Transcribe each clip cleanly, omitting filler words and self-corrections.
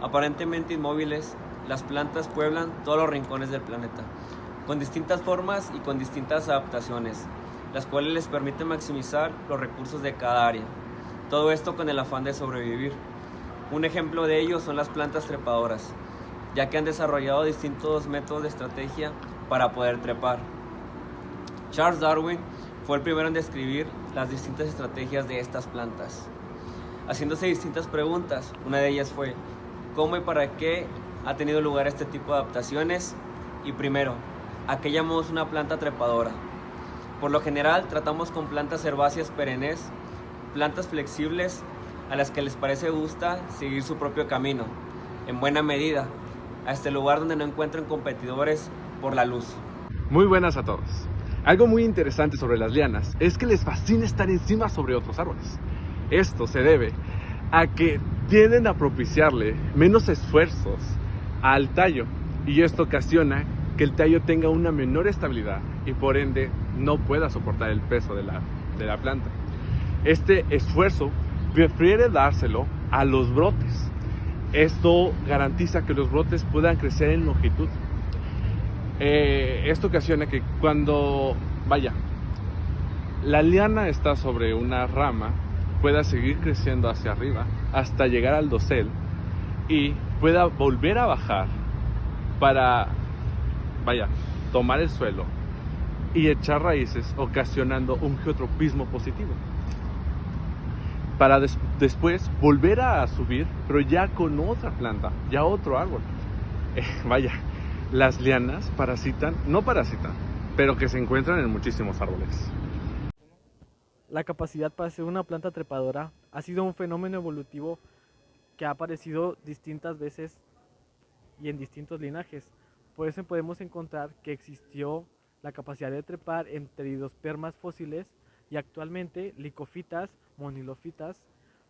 Aparentemente inmóviles, las plantas pueblan todos los rincones del planeta, con distintas formas y con distintas adaptaciones, las cuales les permiten maximizar los recursos de cada área. Todo esto con el afán de sobrevivir. Un ejemplo de ello son las plantas trepadoras, ya que han desarrollado distintos métodos de estrategia para poder trepar. Charles Darwin fue el primero en describir las distintas estrategias de estas plantas, haciéndose distintas preguntas. Una de ellas fue: ¿cómo y para qué ha tenido lugar este tipo de adaptaciones? Y primero, ¿a qué llamamos una planta trepadora? Por lo general, tratamos con plantas herbáceas perennes, plantas flexibles a las que les parece gusta seguir su propio camino, en buena medida, a este lugar donde no encuentran competidores por la luz. Muy buenas a todos. Algo muy interesante sobre las lianas es que les fascina estar encima sobre otros árboles. Esto se debe a que tienden a propiciarle menos esfuerzos al tallo, y esto ocasiona que el tallo tenga una menor estabilidad y por ende no pueda soportar el peso de la planta. Este esfuerzo prefiere dárselo a los brotes. Esto garantiza que los brotes puedan crecer en longitud. Esto ocasiona que cuando, la liana está sobre una rama, pueda seguir creciendo hacia arriba hasta llegar al dosel y pueda volver a bajar para, tomar el suelo y echar raíces, ocasionando un geotropismo positivo, para después volver a subir, pero ya con otra planta, ya otro árbol. Las lianas no parasitan, pero que se encuentran en muchísimos árboles. La capacidad para ser una planta trepadora ha sido un fenómeno evolutivo que ha aparecido distintas veces y en distintos linajes. Por eso podemos encontrar que existió la capacidad de trepar en pteridospermas fósiles y actualmente licofitas, monilofitas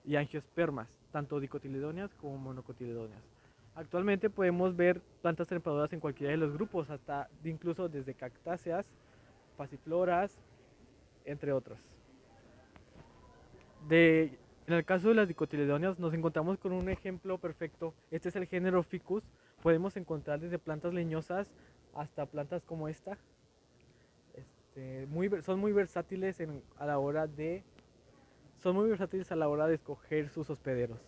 y angiospermas, tanto dicotiledóneas como monocotiledóneas. Actualmente podemos ver plantas trepadoras en cualquiera de los grupos, hasta incluso desde cactáceas, pasifloras, entre otros. En el caso de las dicotiledóneas nos encontramos con un ejemplo perfecto. Este es el género Ficus. Podemos encontrar desde plantas leñosas hasta plantas como esta. Son muy versátiles a la hora de escoger sus hospederos.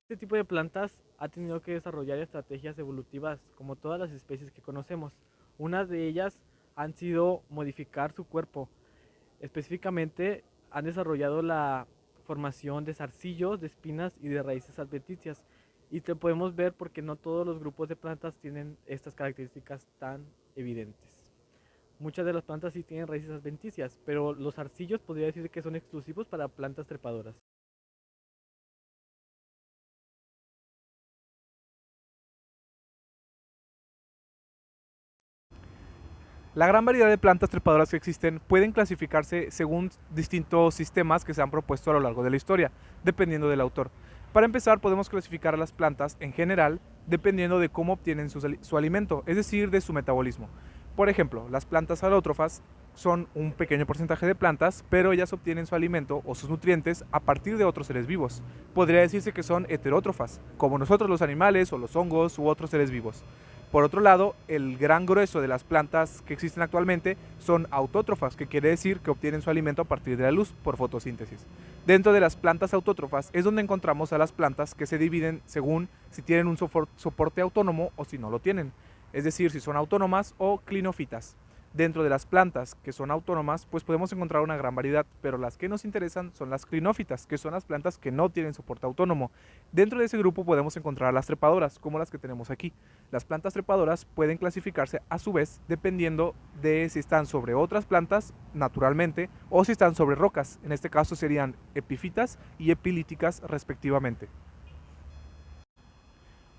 Este tipo de plantas ha tenido que desarrollar estrategias evolutivas como todas las especies que conocemos. Unas de ellas han sido modificar su cuerpo. Específicamente han desarrollado la formación de zarcillos, de espinas y de raíces adventicias. Y te podemos ver porque no todos los grupos de plantas tienen estas características tan evidentes. Muchas de las plantas sí tienen raíces adventicias, pero los zarcillos podría decir que son exclusivos para plantas trepadoras. La gran variedad de plantas trepadoras que existen pueden clasificarse según distintos sistemas que se han propuesto a lo largo de la historia, dependiendo del autor. Para empezar, podemos clasificar a las plantas en general dependiendo de cómo obtienen su alimento, es decir, de su metabolismo. Por ejemplo, las plantas alótrofas son un pequeño porcentaje de plantas, pero ellas obtienen su alimento o sus nutrientes a partir de otros seres vivos. Podría decirse que son heterótrofas, como nosotros los animales o los hongos u otros seres vivos. Por otro lado, el gran grueso de las plantas que existen actualmente son autótrofas, que quiere decir que obtienen su alimento a partir de la luz por fotosíntesis. Dentro de las plantas autótrofas es donde encontramos a las plantas que se dividen según si tienen un soporte autónomo o si no lo tienen, es decir, si son autónomas o clinofitas. Dentro de las plantas que son autónomas, pues podemos encontrar una gran variedad, pero las que nos interesan son las clinófitas, que son las plantas que no tienen soporte autónomo. Dentro de ese grupo podemos encontrar las trepadoras, como las que tenemos aquí. Las plantas trepadoras pueden clasificarse a su vez dependiendo de si están sobre otras plantas naturalmente o si están sobre rocas. En este caso serían epífitas y epilíticas respectivamente.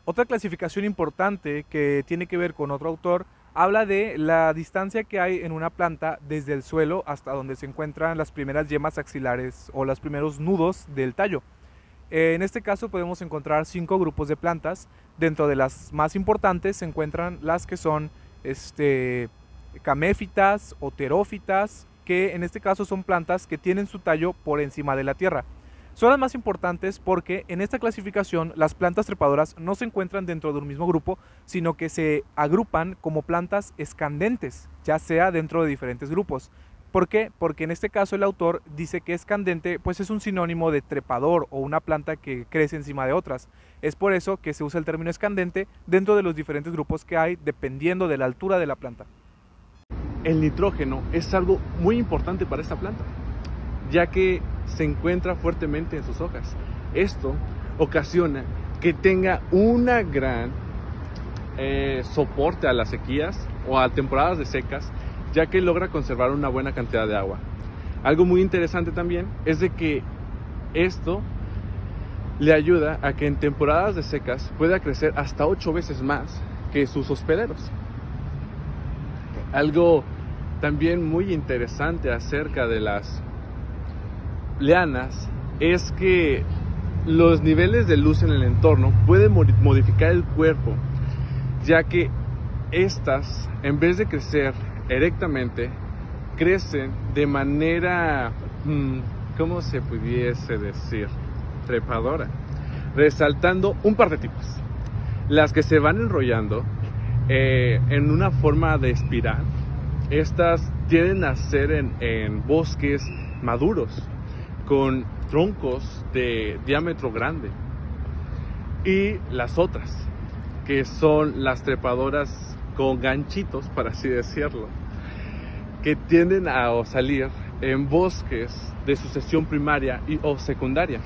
Otra clasificación importante que tiene que ver con otro autor habla de la distancia que hay en una planta desde el suelo hasta donde se encuentran las primeras yemas axilares o los primeros nudos del tallo. En este caso podemos encontrar 5 grupos de plantas. Dentro de las más importantes se encuentran las que son caméfitas o terófitas, que en este caso son plantas que tienen su tallo por encima de la tierra. Son las más importantes porque en esta clasificación las plantas trepadoras no se encuentran dentro de un mismo grupo, sino que se agrupan como plantas escandentes, ya sea dentro de diferentes grupos. ¿Por qué? Porque en este caso el autor dice que escandente pues es un sinónimo de trepador o una planta que crece encima de otras. Es por eso que se usa el término escandente dentro de los diferentes grupos que hay dependiendo de la altura de la planta. El nitrógeno es algo muy importante para esta planta, ya que se encuentra fuertemente en sus hojas. Esto ocasiona que tenga una gran soporte a las sequías o a temporadas de secas, ya que logra conservar una buena cantidad de agua. Algo muy interesante también es de que esto le ayuda a que en temporadas de secas pueda crecer hasta 8 veces más que sus hospederos. Algo también muy interesante acerca de las lianas es que los niveles de luz en el entorno pueden modificar el cuerpo, ya que estas, en vez de crecer erectamente, crecen de manera, ¿cómo se pudiese decir? Trepadora, resaltando un par de tipos. Las que se van enrollando en una forma de espiral, estas tienden a ser en bosques maduros, con troncos de diámetro grande. Y las otras, que son las trepadoras con ganchitos, por así decirlo, que tienden a salir en bosques de sucesión primaria o secundaria.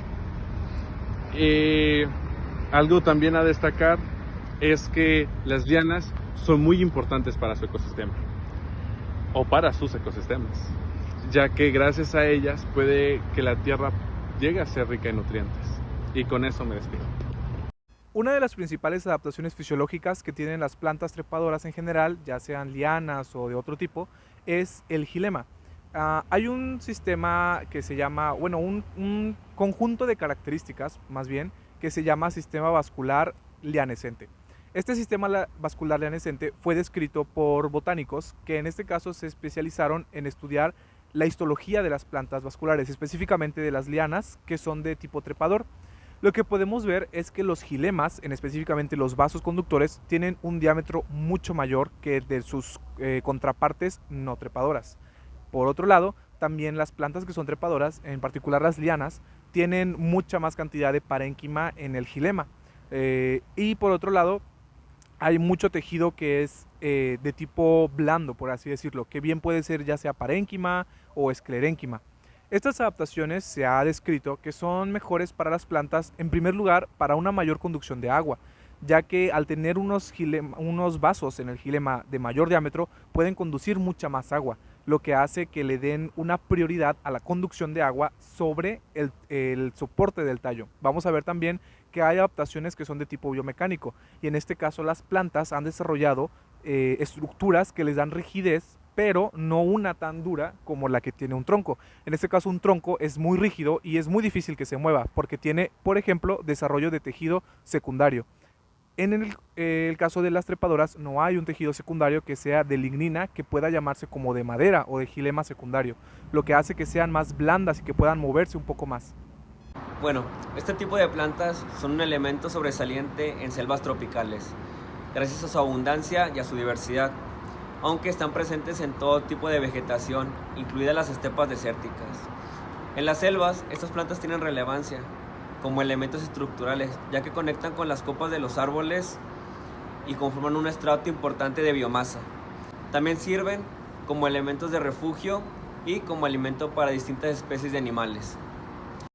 Algo también a destacar es que las lianas son muy importantes para su ecosistema o para sus ecosistemas, ya que gracias a ellas puede que la tierra llegue a ser rica en nutrientes. Y con eso me despido. Una de las principales adaptaciones fisiológicas que tienen las plantas trepadoras en general, ya sean lianas o de otro tipo, es el xilema. Hay un sistema que se llama, un conjunto de características, más bien, que se llama sistema vascular lianescente. Este sistema vascular lianescente fue descrito por botánicos que en este caso se especializaron en estudiar la histología de las plantas vasculares, específicamente de las lianas que son de tipo trepador. Lo que podemos ver es que los xilemas, específicamente los vasos conductores, tienen un diámetro mucho mayor que de sus contrapartes no trepadoras. Por otro lado, también las plantas que son trepadoras, en particular las lianas, tienen mucha más cantidad de parénquima en el xilema. Y por otro lado, hay mucho tejido que es de tipo blando, por así decirlo, que bien puede ser ya sea parénquima o esclerénquima. Estas adaptaciones se ha descrito que son mejores para las plantas, en primer lugar, para una mayor conducción de agua, ya que al tener unos vasos en el xilema de mayor diámetro, pueden conducir mucha más agua, lo que hace que le den una prioridad a la conducción de agua sobre el soporte del tallo. Vamos a ver también que hay adaptaciones que son de tipo biomecánico, y en este caso las plantas han desarrollado estructuras que les dan rigidez, pero no una tan dura como la que tiene un tronco. En este caso un tronco es muy rígido y es muy difícil que se mueva porque tiene, por ejemplo, desarrollo de tejido secundario. En el caso de las trepadoras no hay un tejido secundario que sea de lignina que pueda llamarse como de madera o de xilema secundario, lo que hace que sean más blandas y que puedan moverse un poco más. Bueno, este tipo de plantas son un elemento sobresaliente en selvas tropicales, gracias a su abundancia y a su diversidad, aunque están presentes en todo tipo de vegetación, incluidas las estepas desérticas. En las selvas, estas plantas tienen relevancia como elementos estructurales, ya que conectan con las copas de los árboles y conforman un estrato importante de biomasa. También sirven como elementos de refugio y como alimento para distintas especies de animales.